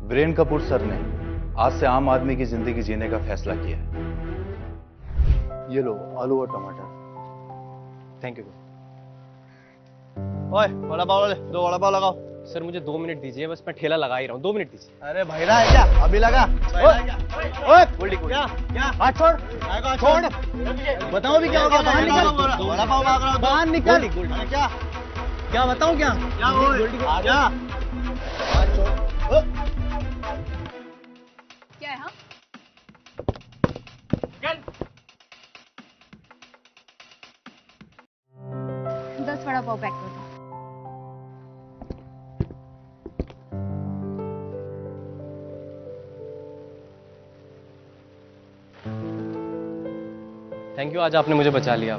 Viren Kapoor sir ने आज से आम आदमी की जिंदगी जीने का फैसला किया है। ये लो आलू और टमाटर। Thank you. ओए वड़ा पाव ले, 2 वड़ा पाव लगाओ। सर मुझे 2 मिनट दीजिए, बस मैं ठेला लगा ही रहा हूँ, 2 मिनट दीजिए। अरे भैरा है क्या? अभी लगा। ओए गोल्डी क्या क्या हाथ छोड़, छोड़। बताओ भी क्या होगा? बाहर निकल। वड़ा पाव मांग रहा हूँ, बाहर निकल। क्या क्या बताऊँ? क्या क्या हाथ छोड़। क्या है? हाँ, 10 वड़ा पाव पैक कर दो। थैंक यू, आज आपने मुझे बचा लिया।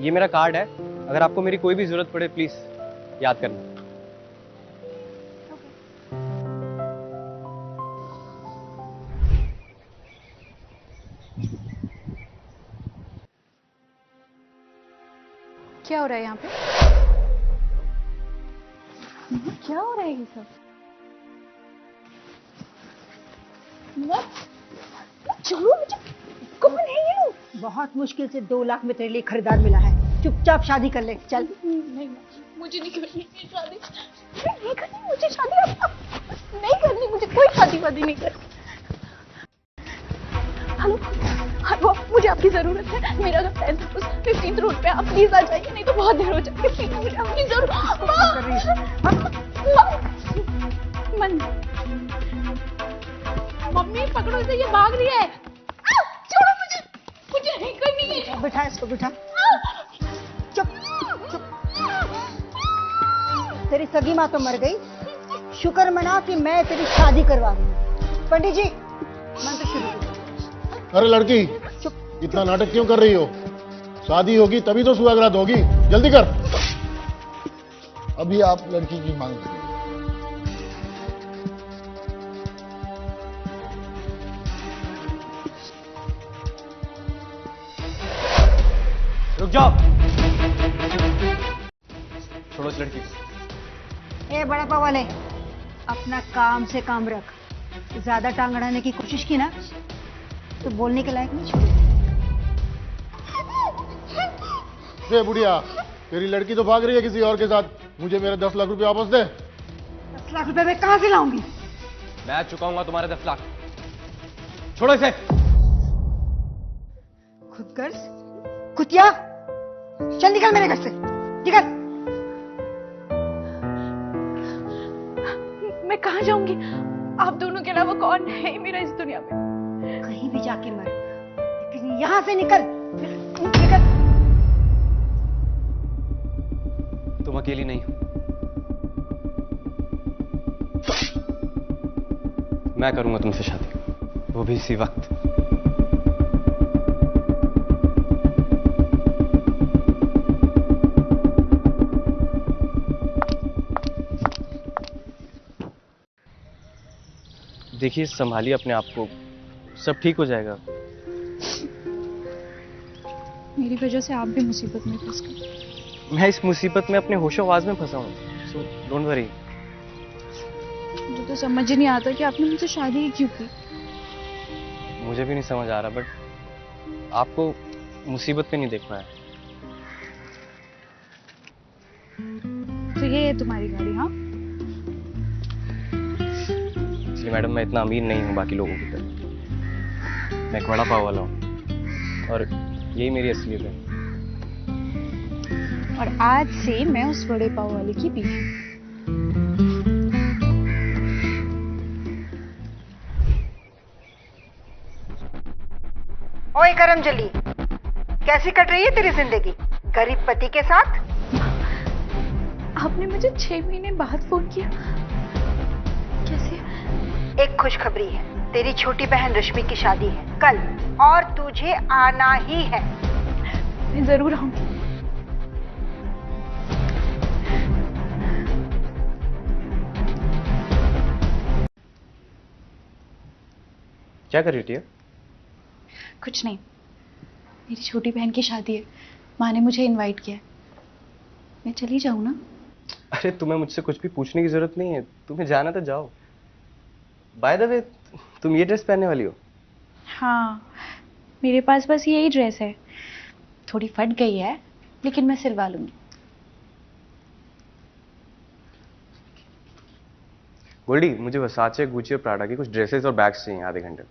ये मेरा कार्ड है, अगर आपको मेरी कोई भी जरूरत पड़े प्लीज याद करना। क्या हो रहा है यहाँ पे? क्या हो रहा है ये सब? चलो मुझे, कौन है ये? बहुत मुश्किल से 2 लाख में तेरे लिए खरीदार मिला है। चुपचाप शादी कर ले, चल। नहीं, मुझे नहीं करनी शादी। नहीं करनी मुझे शादी। नहीं करनी मुझे, कोई शादी वादी नहीं करनी। हेलो हेलो, मुझे आपकी जरूरत है। मेरा घर 15th रोड पे, आप प्लीज आ जाइए, नहीं तो बहुत देर हो जाएगी। प्लीज मुझे आपकी जरूरत। मन मम्मी पकड़ो इसे, ये भाग रही है। छोड़ो मुझे, मुझे नहीं करनी है। बिठा इसको, बिठा। चुप चुप। तेरी सगी माँ तो मर गई, शुक्र मना कि मैं तेरी शादी करवा रही हूँ। पंडित जी मंत्र शुरू करो। अरे लड़की, इतना नाटक क्यों कर रही हो? शादी होगी तभी तो सुहागरात होगी, जल्दी कर। अभी आप लड़की की मांग करिए। रुक जाओ, छोड़ो इस लड़की को। ए बड़ा पाव वाले, अपना काम से काम रख। ज्यादा टांग अड़ाने की कोशिश की ना तो बोलने के लायक नहीं छोड़। दे बुढ़िया, तेरी लड़की तो भाग रही है किसी और के साथ। मुझे मेरे 10 लाख रुपए वापस दे। 10 लाख रुपए मैं कहां से लाऊंगी? मैं चुकाऊंगा तुम्हारे 10 लाख। छोड़ो इसे। खुदगर्ज कुतिया, चल निकल मेरे घर से, निकल। मैं कहाँ जाऊंगी? आप दोनों के अलावा कौन है मेरा इस दुनिया में? कहीं भी जाके मर, लेकिन यहां से निकल, निकल। तुम अकेली नहीं हो, मैं करूंगा तुमसे शादी, वो भी इसी वक्त। देखिए, संभालिए अपने आप को, सब ठीक हो जाएगा। मेरी वजह से आप भी मुसीबत में फंस गए। मैं इस मुसीबत में अपने होशो आवाज में फंसा हूँ, सो डोंट वरी। मुझे तो समझ ही नहीं आता कि आपने मुझसे शादी ही क्यों की। मुझे भी नहीं समझ आ रहा, बट आपको मुसीबत पे नहीं देखना है। तो ये है तुम्हारी गाड़ी? हाँ, इसलिए मैडम मैं इतना अमीर नहीं हूँ बाकी लोगों की तरह। मैं एक वड़ा पाव वाला हूँ और यही मेरी असलियत है। और आज से मैं उस बड़े पाव वाले की बीवी हूँ। ओए करमजली, कैसी कट रही है तेरी जिंदगी गरीब पति के साथ? आपने मुझे 6 महीने बाद फोन किया, कैसे? एक खुशखबरी है, तेरी छोटी बहन रश्मि की शादी है कल, और तुझे आना ही है। मैं जरूर आऊंगी। क्या कर रही थी? कुछ नहीं, मेरी छोटी बहन की शादी है, माँ ने मुझे इनवाइट किया है। मैं चली जाऊँ ना? अरे तुम्हें मुझसे कुछ भी पूछने की जरूरत नहीं है, तुम्हें जाना तो जाओ। बाय द वे, तुम ये ड्रेस पहनने वाली हो? हाँ, मेरे पास बस यही ड्रेस है। थोड़ी फट गई है, लेकिन मैं सिलवा लूंगी। गोल्डी, मुझे वर्साचे, गुची और प्राडा की कुछ ड्रेसेस और बैग्स चाहिए आधे घंटे।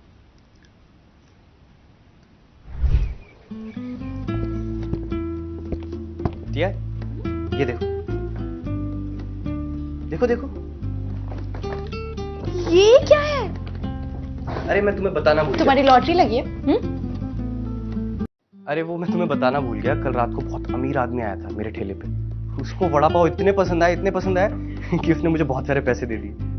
टिया, ये देखो देखो देखो। ये क्या है? अरे मैं तुम्हें बताना भूल गया। तुम्हारी लॉटरी लगी है? अरे वो मैं तुम्हें बताना भूल गया, कल रात को बहुत अमीर आदमी आया था मेरे ठेले पे। उसको वड़ा पाव इतने पसंद आए कि उसने मुझे बहुत सारे पैसे दे दिए।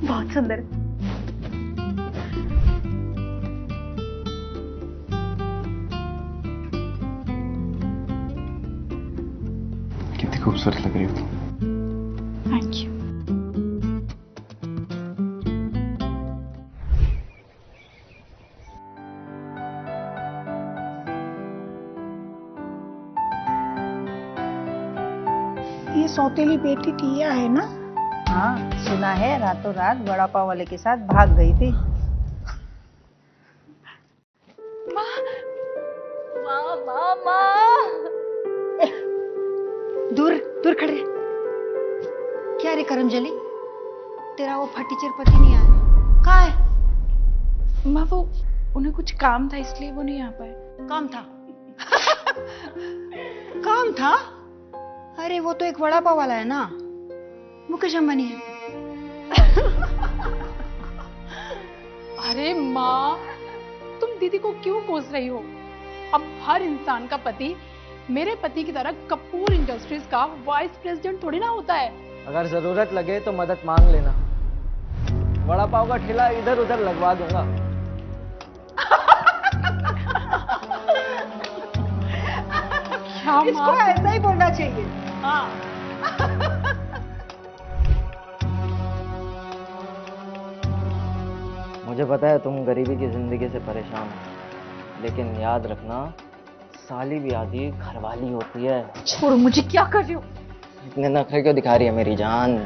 बहुत सुंदर। कितनी खूबसूरत लग रही हो तुम। Thank you. ये सौतेली बेटी टिया है ना? हाँ, सुना है रातों रात वड़ा पाव वाले के साथ भाग गई थी। माँ, माँ, माँ, माँ। दूर दूर खड़े। क्या रे करमजली, तेरा वो फटीचर पति नहीं आया? कहाँ है? माँ, वो उन्हें कुछ काम था इसलिए वो नहीं आ पाए। काम था? काम था? अरे वो तो एक वड़ा पाव वाला है ना, मुकेश अंबानी है। अरे माँ, तुम दीदी को क्यों कोस रही हो? अब हर इंसान का पति मेरे पति की तरह कपूर इंडस्ट्रीज का वाइस प्रेसिडेंट थोड़ी ना होता है। अगर जरूरत लगे तो मदद मांग लेना, वड़ा पाव का ठेला इधर उधर लगवा दूंगा। क्या इसको माँ? ऐसा ही बोलना चाहिए। हाँ। मुझे पता है तुम गरीबी की जिंदगी से परेशान हो, लेकिन याद रखना, साली भी आधी घरवाली होती है। छोड़ो मुझे, क्या कर रही हो? इतने नखरे क्यों दिखा रही है मेरी जान?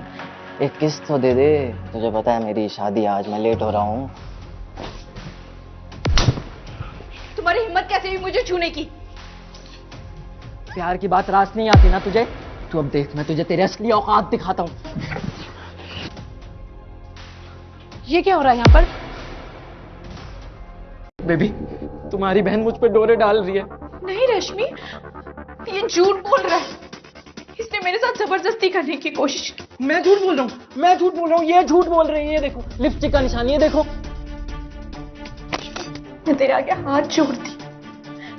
एक किस्त तो दे दे। तुझे पता है मेरी शादी आज, मैं लेट हो रहा हूँ। तुम्हारी हिम्मत कैसे हुई मुझे छूने की? प्यार की बात रास नहीं आती ना तुझे? तू अब देख, मैं तुझे तेरे असली औकात दिखाता हूँ। ये क्या हो रहा है यहाँ पर? बेबी, तुम्हारी बहन मुझ पे डोरे डाल रही है। नहीं रश्मि, ये झूठ बोल रहा है। इसने मेरे साथ जबरदस्ती करने की कोशिश की। मैं झूठ बोल रहा हूँ, मैं झूठ बोल रहा हूँ, ये झूठ बोल रही है। ये देखो लिपस्टिक का निशान, ये देखो। मैं तेरे आगे हाथ जोड़ती,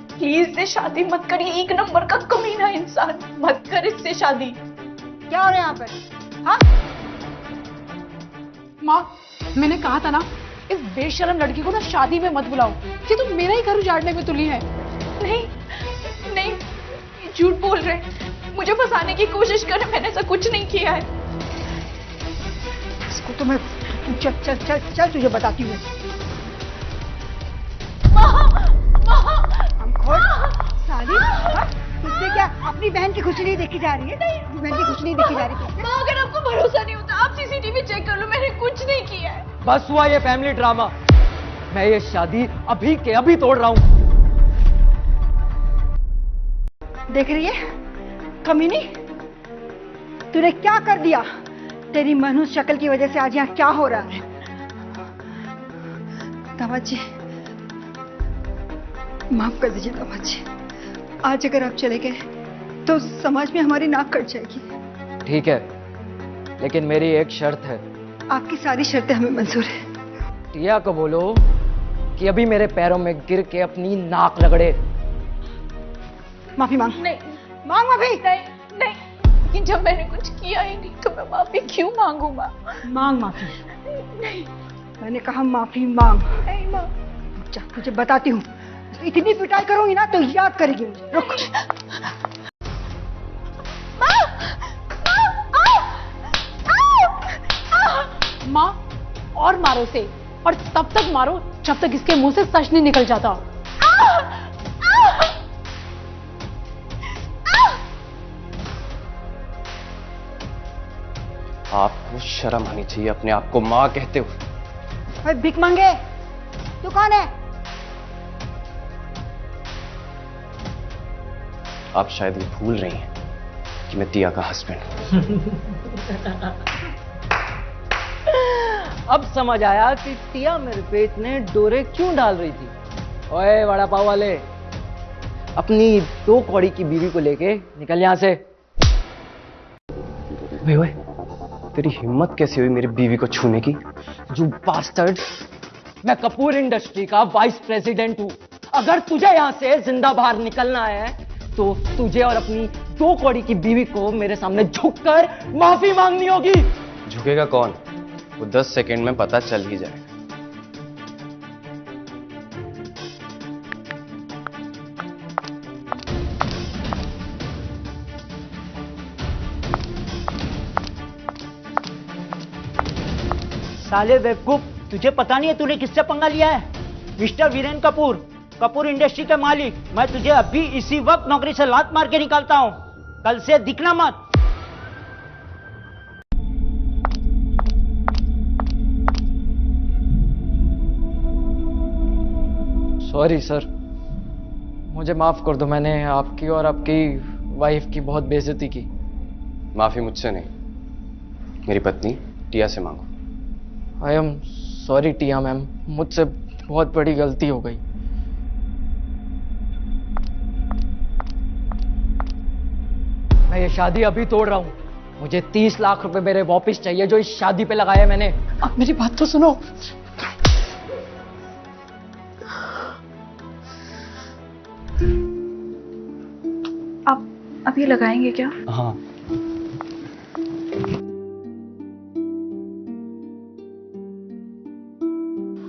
प्लीज इससे शादी मत कर। ये एक नंबर का कमीना इंसान, मत कर इससे शादी। क्या हो रहा है यहाँ पर? हाँ, माँ, मैंने कहा था ना, इस बेशरम लड़की को ना शादी में मत बुलाओ। ये तो मेरा ही घर उजाड़ने में तुली है। नहीं नहीं, ये झूठ बोल रहे हैं, मुझे फंसाने की कोशिश कर रहे हैं। मैंने ऐसा कुछ नहीं किया है। इसको तो मैं, चल चल चल चल, तुझे बताती हूँ। हम खोल साली, हाँ? तुझसे क्या अपनी बहन की खुशी नहीं देखी जा रही है? अपनी बहन की खुशी नहीं देखी जा रही है? माँ, अगर आपको भरोसा नहीं होता आप सीसीटीवी चेक कर लो, मैंने कुछ नहीं किया है। बस हुआ ये फैमिली ड्रामा। मैं ये शादी अभी के अभी तोड़ रहा हूँ। देख रही है कमीनी, तूने क्या कर दिया? तेरी मनहूस शक्ल की वजह से आज यहाँ क्या हो रहा है? दामाद जी, माफ कर दीजिए दामाद जी। आज अगर आप चले गए तो समाज में हमारी नाक कट जाएगी। ठीक है, लेकिन मेरी एक शर्त है। आपकी सारी शर्तें हमें मंजूर है। टिया को बोलो कि अभी मेरे पैरों में गिर के अपनी नाक रगड़े। माफी मांग। नहीं मांग माफी। नहीं नहीं, लेकिन जब मैंने कुछ किया ही नहीं तो मैं माफी क्यों मांगू? माँ, मांग माफी। नहीं मैंने कहा माफी मांग। नहीं माँ। जा, तुझे बताती हूँ, इतनी पिटाई करूंगी ना तो याद करेगी मुझे। रुक। माँ, और मारो से, और तब तक मारो जब तक इसके मुंह से सच नहीं निकल जाता। आपको शर्म आनी चाहिए अपने आप को माँ कहते हुए। अरे भिख मांगे, तू कौन है? आप शायद ये भूल रही हैं कि मैं टिया का हस्बैंड हूं। अब समझ आया कि टिया मेरे पेट में डोरे क्यों डाल रही थी। ओए वड़ा पाव वाले, अपनी 2 कौड़ी की बीवी को लेके निकल यहां से। ओए तेरी हिम्मत कैसे हुई मेरी बीवी को छूने की? यू बास्टर्ड, मैं कपूर इंडस्ट्री का वाइस प्रेसिडेंट हूं। अगर तुझे यहां से जिंदा बाहर निकलना है तो तुझे और अपनी 2 कौड़ी की बीवी को मेरे सामने झुककर माफी मांगनी होगी। झुकेगा कौन? वो 10 सेकंड में पता चल ही जाएगा। साले बेवकूफ, तुझे पता नहीं है तूने किससे पंगा लिया है? मिस्टर वीरेन कपूर, कपूर इंडस्ट्री के मालिक। मैं तुझे अभी इसी वक्त नौकरी से लात मार के निकालता हूं। कल से दिखना मत। सॉरी सर, मुझे माफ कर दो। मैंने आपकी और आपकी वाइफ की बहुत बेइज्जती की। माफी मुझसे नहीं, मेरी पत्नी टिया से मांगो। I am sorry Tiya ma'am, मुझसे बहुत बड़ी गलती हो गई। मैं ये शादी अभी तोड़ रहा हूं। मुझे 30 लाख रुपए मेरे वापस चाहिए जो इस शादी पे लगाए मैंने। अब मेरी बात तो सुनो। आप अभी लगाएंगे क्या? हाँ।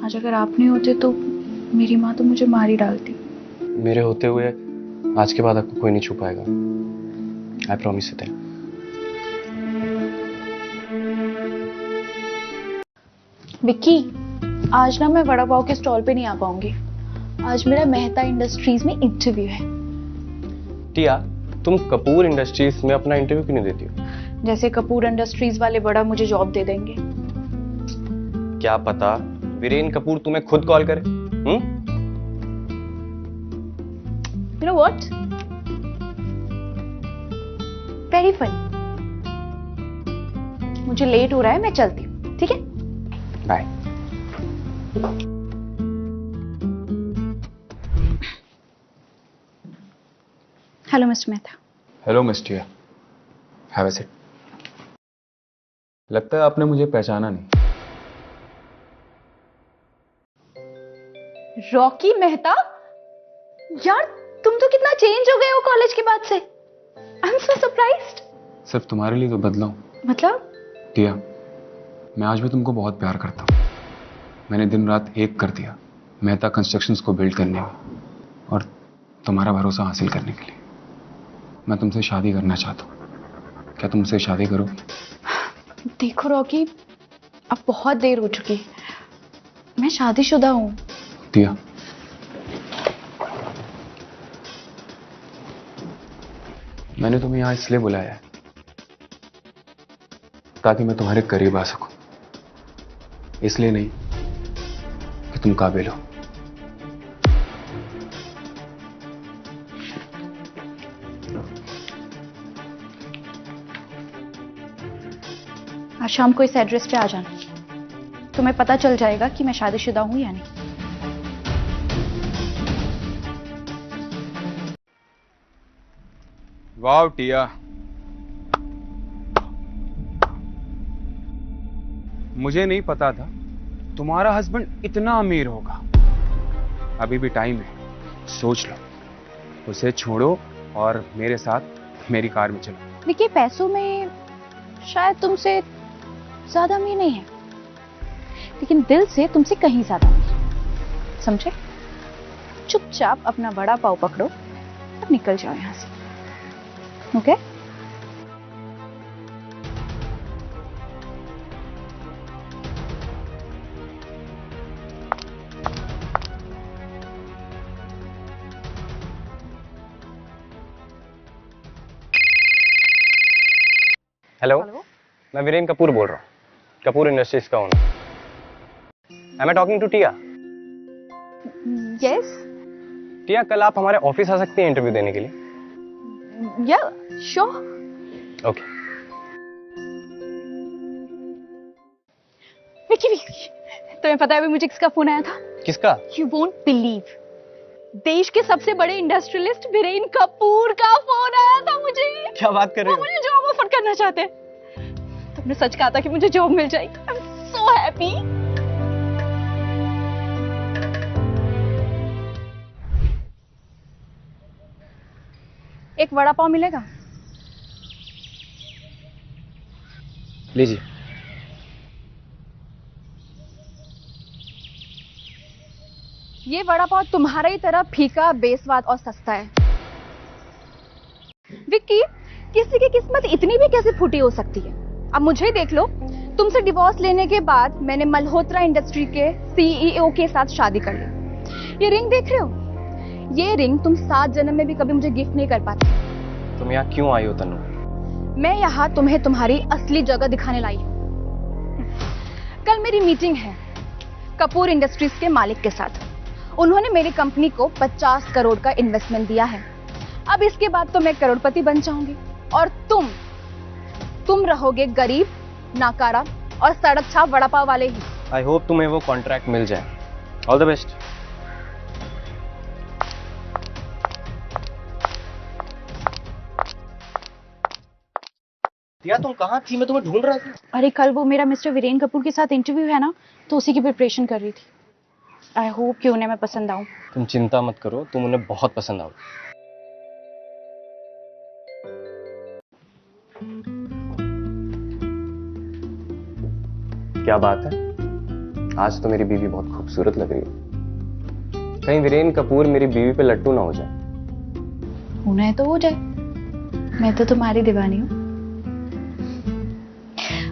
आज अगर आप नहीं होते तो मेरी माँ तो मुझे मार ही डालती। मेरे होते हुए आज के बाद आपको कोई नहीं छू पाएगा। I promise it. विक्की, आज ना मैं वड़ा पाव के स्टॉल पे नहीं आ पाऊंगी। आज मेरा मेहता इंडस्ट्रीज में इंटरव्यू है। टिया, तुम कपूर इंडस्ट्रीज में अपना इंटरव्यू क्यों नहीं देती हो? जैसे कपूर इंडस्ट्रीज वाले बड़ा मुझे जॉब दे देंगे। क्या पता वीरेन कपूर तुम्हें खुद कॉल करे। You know what? Very fun. मुझे लेट हो रहा है, मैं चलती हूँ, ठीक है? Bye. Hello mister Mehta. Hello miss Tia, have a seat. लगता है आपने मुझे पहचाना नहीं। रॉकी मेहता? यार तुम तो कितना चेंज हो गए हो कॉलेज के बाद से। I am so surprised. सिर्फ तुम्हारे लिए तो बदला हूं। मतलब? टिया, मैं आज भी तुमको बहुत प्यार करता हूं। मैंने दिन रात एक कर दिया मेहता कंस्ट्रक्शंस को बिल्ड करने में और तुम्हारा भरोसा हासिल करने के लिए। मैं तुमसे शादी करना चाहता हूं। क्या तुम मुझसे शादी करोगी? देखो रॉकी, अब बहुत देर हो चुकी। मैं शादीशुदा हूँ। टिया, मैंने तुम्हें यहां इसलिए बुलाया है ताकि मैं तुम्हारे करीब आ सकूं, इसलिए नहीं कि तुम काबिल हो। आज शाम को इस एड्रेस पे आ जाना, तुम्हें पता चल जाएगा कि मैं शादीशुदा हूँ या नहीं। वाह टिया, मुझे नहीं पता था तुम्हारा हस्बैंड इतना अमीर होगा। अभी भी टाइम है, सोच लो। उसे छोड़ो और मेरे साथ मेरी कार में चलो। देखिए, पैसों में शायद तुमसे ज्यादा अमीर नहीं है, लेकिन दिल से तुमसे कहीं ज्यादा अमीर। समझे? चुपचाप अपना वड़ा पाव पकड़ो और निकल जाओ यहां से। ओके? हेलो, मैं वीरेन कपूर बोल रहा हूँ, कपूर इंडस्ट्रीज का owner. Am I talking to Tia? Yes, Tia, कल आप हमारे ऑफिस आ सकती हैं इंटरव्यू देने के लिए? या श्योर। ओके। विकी, तुम्हें पता है अभी मुझे किसका फोन आया था? किसका? यू वोंट बिलीव, देश के सबसे बड़े इंडस्ट्रियलिस्ट वीरेन कपूर का फोन आया था मुझे। क्या बात कर रहे वो हो? मुझे जॉब ऑफर करना चाहते हैं। तुमने सच कहा था कि मुझे जॉब मिल जाएगी। I am so happy. एक वड़ा पाव मिलेगा? लीजिए। ये वड़ा पाव तुम्हारा ही तरह फीका, बेस्वाद और सस्ता है। विक्की, किसी की किस्मत इतनी भी कैसे फूटी हो सकती है? अब मुझे ही देख लो, तुमसे डिवोर्स लेने के बाद मैंने मल्होत्रा इंडस्ट्री के सीईओ के साथ शादी कर ली। ये रिंग देख रहे हो? ये रिंग तुम 7 जन्म में भी कभी मुझे गिफ्ट नहीं कर पाते। तुम यहाँ क्यों आई हो तनु? मैं यहाँ तुम्हें तुम्हारी असली जगह दिखाने लाई हूँ। कल मेरी मीटिंग है कपूर इंडस्ट्रीज के मालिक के साथ। उन्होंने मेरी कंपनी को 50 करोड़ का इन्वेस्टमेंट दिया है। अब इसके बाद तो मैं करोड़पति बन जाऊंगी और तुम रहोगे गरीब, नाकारा और सड़क छाप वड़ा पाव वाले ही। आई होप तुम्हें वो कॉन्ट्रैक्ट मिल जाए। All the best. टिया, तुम कहाँ थी? मैं तुम्हें ढूंढ रहा था। अरे कल वो मेरा मिस्टर वीरेन कपूर के साथ इंटरव्यू है ना, तो उसी की प्रिपरेशन कर रही थी। आई होप कि उन्हें मैं पसंद आऊं। तुम चिंता मत करो, तुम उन्हें बहुत पसंद आओ। क्या बात है, आज तो मेरी बीवी बहुत खूबसूरत लग रही है। कहीं वीरेन कपूर मेरी बीवी पे लट्टू ना हो जाए। उन्हें तो हो जाए, मैं तो तुम्हारी दीवानी हूँ।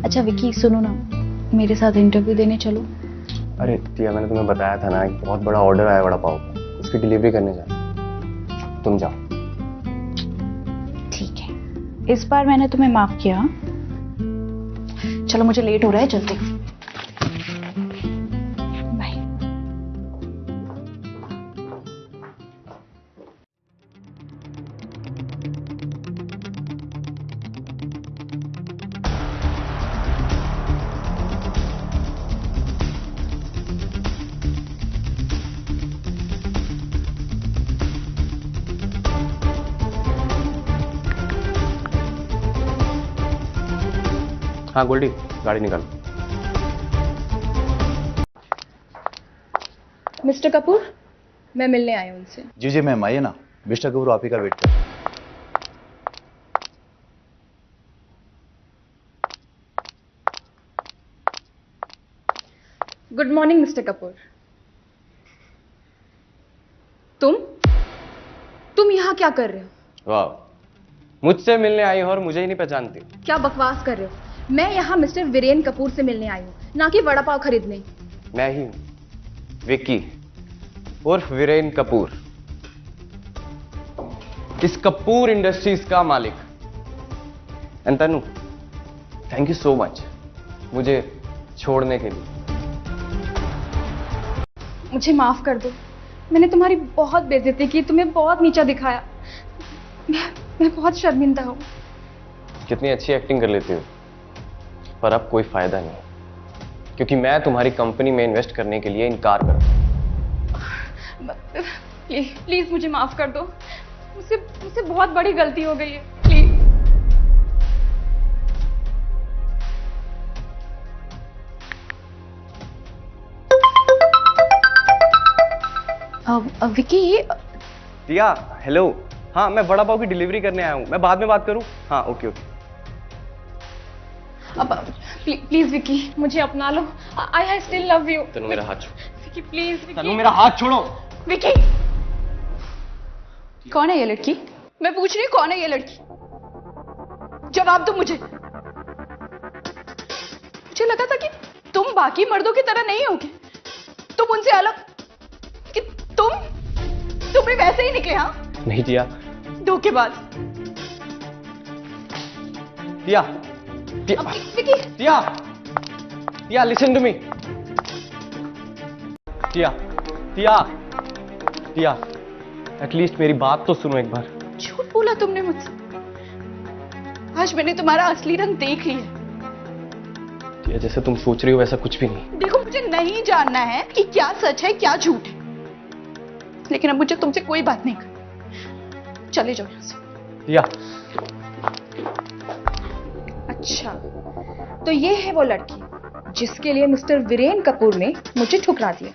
अच्छा विकी, सुनो ना, मेरे साथ इंटरव्यू देने चलो। अरे टिया, मैंने तुम्हें बताया था ना, एक बहुत बड़ा ऑर्डर आया वड़ा पाव का, उसकी डिलीवरी करने जाना। तुम जाओ। ठीक है, इस बार मैंने तुम्हें माफ किया। चलो, मुझे लेट हो रहा है, चलते। बाय। हाँ गोल्डी, गाड़ी निकालो। मिस्टर कपूर, मैं मिलने आई हूँ उनसे। जी जी मैम, आइए ना। मिस्टर कपूर आप ही का वेट कर। Good morning mister Kapoor. तुम यहाँ क्या कर रहे हो? वाह, मुझसे मिलने आई हो और मुझे ही नहीं पहचानती। क्या बकवास कर रहे हो? मैं यहाँ मिस्टर वीरेन कपूर से मिलने आई हूँ, ना कि वड़ा पाव खरीदने। मैं ही हूँ, विक्की उर्फ वीरेन कपूर, इस कपूर इंडस्ट्रीज का मालिक। And Tanu, thank you so much मुझे छोड़ने के लिए। मुझे माफ कर दो, मैंने तुम्हारी बहुत बेइज्जती की, तुम्हें बहुत नीचा दिखाया। मैं बहुत शर्मिंदा हूँ। कितनी अच्छी एक्टिंग कर लेती हो, पर अब कोई फायदा नहीं, क्योंकि मैं तुम्हारी कंपनी में इन्वेस्ट करने के लिए इनकार कर रहा हूं। प्लीज मुझे माफ कर दो, मुझसे बहुत बड़ी गलती हो गई है, प्लीज। विकी। Tiya, hello. हाँ, मैं वड़ा पाव की डिलीवरी करने आया हूँ, मैं बाद में बात करूँ? हाँ, ओके ओके। अब प्लीज विकी, मुझे अपना लो। I still love you. Tanu मेरा हाथ छोड़ो। विकी प्लीज। तनु मेरा हाथ छोड़ो। विकी, कौन है ये लड़की? मैं पूछ रही हूँ, कौन है ये लड़की? जवाब दो मुझे। मुझे लगा था कि तुम बाकी मर्दों की तरह नहीं होगे, तुम उनसे अलग, कि तुम भी वैसे ही निकले। हाँ नहीं टिया, धोखेबाज। टिया, टिया, टिया, listen to me. Tiya, Tiya, Tiya, at least मेरी बात तो सुनो एक बार। झूठ बोला तुमने मुझसे। आज मैंने तुम्हारा असली रंग देख लिया। टिया, जैसे तुम सोच रही हो वैसा कुछ भी नहीं। देखो, मुझे नहीं जानना है कि क्या सच है क्या झूठ है, लेकिन अब मुझे तुमसे कोई बात नहीं करनी। चले जाओ यहां से। टिया, अच्छा, तो ये है वो लड़की जिसके लिए मिस्टर वीरेन कपूर ने मुझे ठुकरा दिया।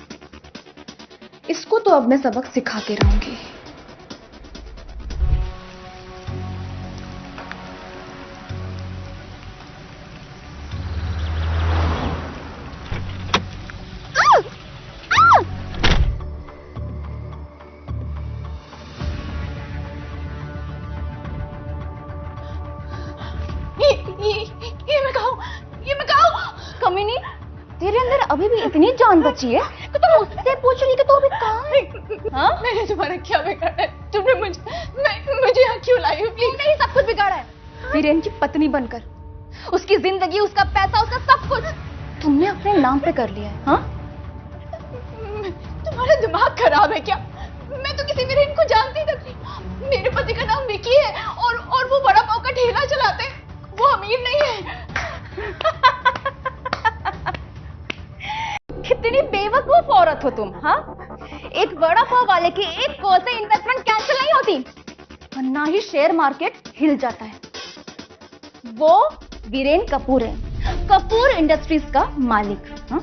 इसको तो अब मैं सबक सिखा के रहूंगी। ये मैं कहूं कमीनी, तेरे अंदर अभी भी इतनी जान बची है कि तुम उससे पूछ रही कि तू अभी कहाँ है? हाँ? मैंने तुम्हारा क्या बिगाड़ा है? तुमने मुझे यहाँ क्यों लाई हो? तुमने ही सब कुछ बिगाड़ा है। वीरेन की पत्नी बनकर उसकी जिंदगी, उसका पैसा, उसका सब कुछ तुमने अपने नाम पे कर लिया है। हाँ? तुम्हारा दिमाग खराब है क्या? मैं तो किसी वीरेन को जानती तक नहीं। मेरे पति का नाम विकी है और वो बड़ा पाव का ठेला चलाते हैं। वो अमीर नहीं है। कितनी बेवकूफ औरत हो तुम। हाँ, एक बड़ा पाव वाले की एक कॉल से इन्वेस्टमेंट कैंसिल नहीं होती, वरना ही शेयर मार्केट हिल जाता है। वो वीरेन कपूर है, कपूर इंडस्ट्रीज का मालिक। हाँ?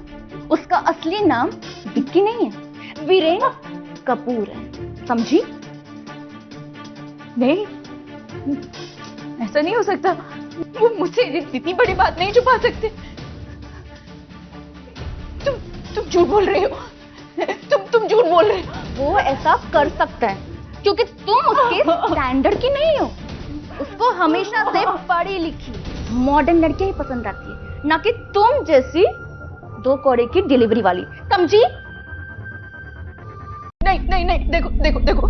उसका असली नाम विक्की नहीं है, वीरेन कपूर है, समझी? नहीं, ऐसा नहीं हो सकता। वो मुझसे इतनी बड़ी बात नहीं छुपा सकते। तुम झूठ बोल रहे हो। तुम झूठ बोल रहे हो। वो ऐसा कर सकता है क्योंकि तुम उसके स्टैंडर्ड की नहीं हो। उसको हमेशा से पढ़ी लिखी मॉडर्न लड़कियां ही पसंद आती है, ना कि तुम जैसी 2 कौड़े की डिलीवरी वाली, समझी? नहीं, देखो,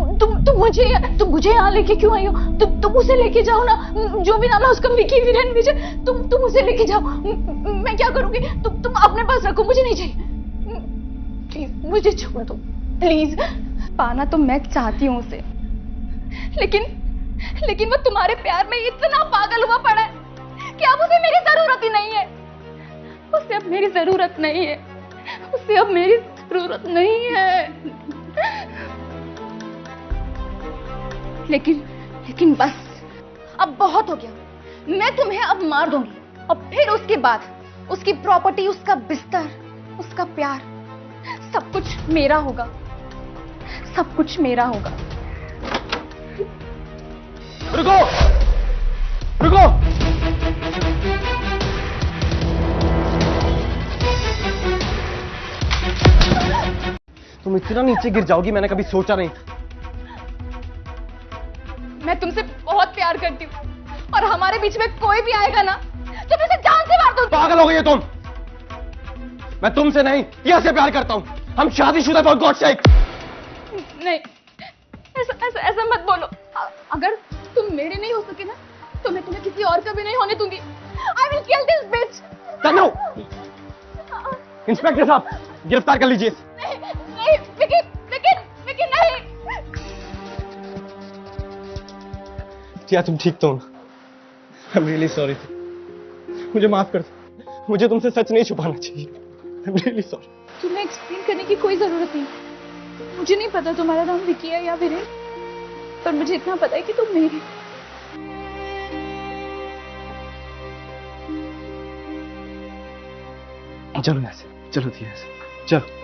तुम मुझे यहाँ लेके क्यों आई हो? तुम उसे लेके जाओ ना, जो भी नाम है उसका, विकी, वीरेन, विजय। तुम उसे लेके जाओ। मैं क्या करूंगी? तुम अपने पास रखो, मुझे नहीं चाहिए। प्लीज मुझे छोड़ दो, प्लीज। पाना तो मैं चाहती हूँ उसे, लेकिन वो तुम्हारे प्यार में इतना पागल हुआ पड़ा है कि अब उसे मेरी जरूरत ही नहीं है। उसे अब मेरी जरूरत नहीं है। उसे अब मेरी जरूरत नहीं है। लेकिन बस, अब बहुत हो गया। मैं तुम्हें अब मार दूंगी और फिर उसके बाद उसकी प्रॉपर्टी, उसका बिस्तर, उसका प्यार, सब कुछ मेरा होगा। सब कुछ मेरा होगा। रुको, रुको। तुम इतना नीचे गिर जाओगी मैंने कभी सोचा नहीं। मैं तुमसे बहुत प्यार करती हूँ और हमारे बीच में कोई भी आएगा ना तो मैं उसे जान से मार दूंगी। पागल हो गई है तुम। मैं तुमसे नहीं, यहाँ से प्यार करता हूँ। हम शादीशुदा फॉर गॉड सेक। नहीं, ऐसा मत बोलो। अगर तुम मेरे नहीं हो सके ना तो मैं तुम्हें किसी और का भी नहीं होने दूंगी। I will kill this bitch। Tanu, inspector साहब गिरफ्तार कर लीजिए। नहीं, विकी नहीं। क्या तुम ठीक तो हो? I'm really sorry। मुझे माफ कर दो। मुझे तुमसे सच नहीं छुपाना चाहिए। I'm really sorry। तुम्हें एक्सप्लेन करने की कोई जरूरत नहीं। मुझे नहीं पता तुम्हारा नाम विकी है या वीरेन, पर मुझे इतना पता है कि तुम मेरी। चलो यहाँ से, चलो धीरे से, चलो।